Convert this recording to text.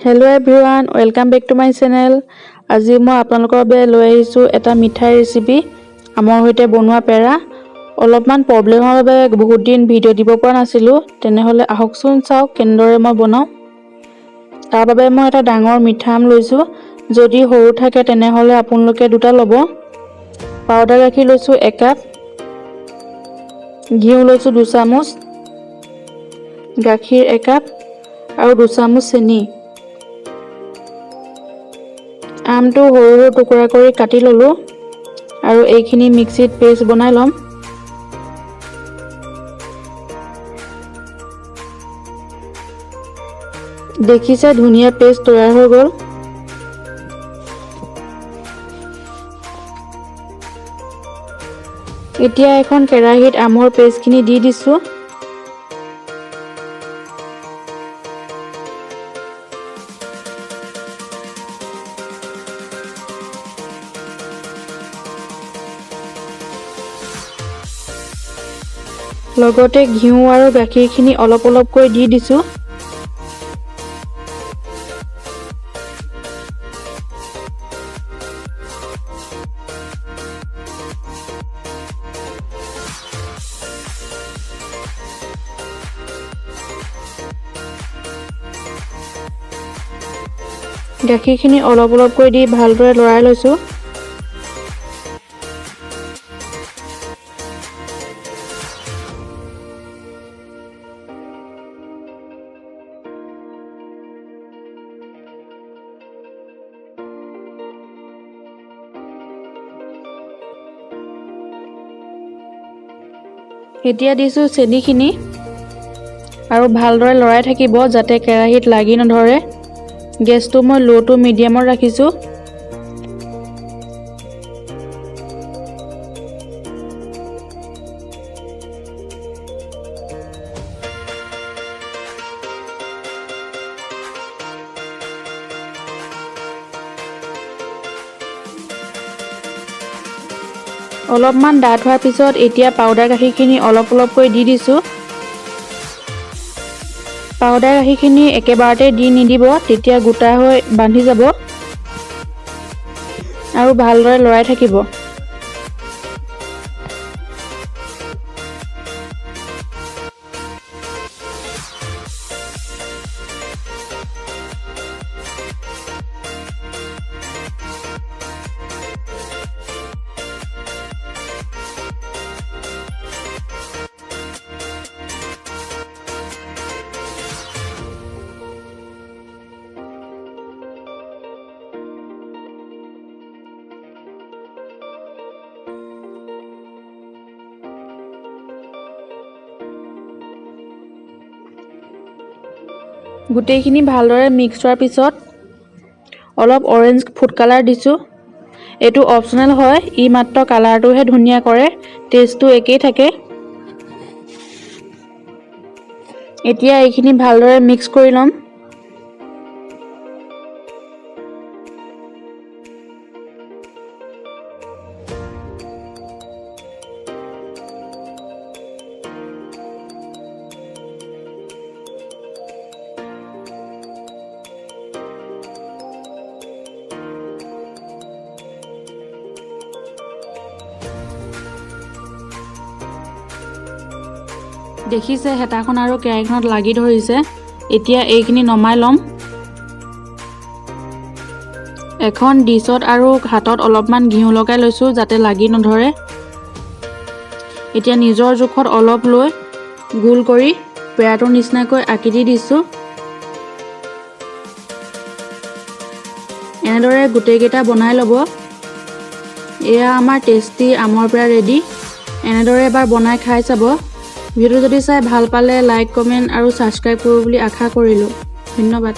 Hello everyone, welcome back to my channel. আজি মই আপোনালোকৰ বাবে লৈ আহিছো এটা মিঠাই ৰেচিপি আমৰ হৈতে বনোৱা পেৰা। অলপমান প্ৰবলেমৰ বাবে বহুত দিন ভিডিও দিব পৰা নাছিলো। তেনেহলে আহকচোন চাও কেনেদৰে মই বনাও। তাৰ বাবে মই এটা ডাঙৰ মিঠা আম লৈছো। যদি সৰু থাকে তেনেহলে আপোনালোকে দুটা ল'ব। পাউডাৰ গাখীৰ লৈছো 1 কাপ। ঘিউ লৈছো 2 চামুচ। গাখীৰ 1 কাপ আৰু 2 চামুচ চেনি। আমটো সৰু সৰু টুকুৰা কৰি কাটি ললো আৰু এইখিনি মিক্সিত পেষ্ট বনাই লম। দেখিছে ধুনীয়া পেষ্ট তৈয়াৰ হৈ গ'ল। এতিয়া এখন কেৰাহীত আমৰ পেষ্টখিনি দি দিছো। লগতে ঘিউ আৰু গাখীৰখিনি অলপ অলপকৈ দি দিছো। গাখীৰখিনি অলপ অলপকৈ দি ভালদৰে লৰাই লৈছো। এতিয়া দিছো চেনিখিনি আৰু ভালদৰে লৰাই থাকিব যাতে কেৰাহীত লাগি নধৰে। গেছটো মই লো টু মিডিয়ামত ৰাখিছো। অলপমান ডাঠ হোৱাৰ পিছত এতিয়া পাউডাৰ গাখীৰখিনি অলপ অলপকৈ দি দিছো। পাউডাৰ গাখীৰখিনি একেবাৰতে দি নিদিব, তেতিয়া গোটা হৈ বান্ধি যাব আৰু ভালদৰে লৰাই থাকিব। গোটেইখিনি ভালদৰে মিক্স হোৱাৰ পিছত অলপ অৰেঞ্জ ফুড কালাৰ দিছো। এইটো অপচনেল হয়, ই মাত্ৰ কালাৰটোহে ধুনীয়া কৰে, টেষ্টটো একেই থাকে। এতিয়া এইখিনি ভালদৰে মিক্স কৰি ল'ম। দেখিছে হেতাখন আৰু কেৰাহীখনত লাগি ধৰিছে। এতিয়া এইখিনি নমাই ল'ম। এখন ডিছত আৰু হাতত অলপমান ঘিউ লগাই লৈছো যাতে লাগি নধৰে। এতিয়া নিজৰ জোখত অলপ লৈ গোল কৰি পেৰাটোৰ নিচিনাকৈ আকৃতি দিছো। এনেদৰে গোটেইকেইটা বনাই ল'ব। এয়া আমাৰ টেষ্টি আমৰ পেৰা ৰেডি। এনেদৰে এবাৰ বনাই খাই চাব। ভিডিঅ'টো যদি চাই ভাল পালে লাইক, কমেণ্ট আৰু ছাবস্ক্ৰাইব কৰিব বুলি আশা কৰিলোঁ। ধন্যবাদ।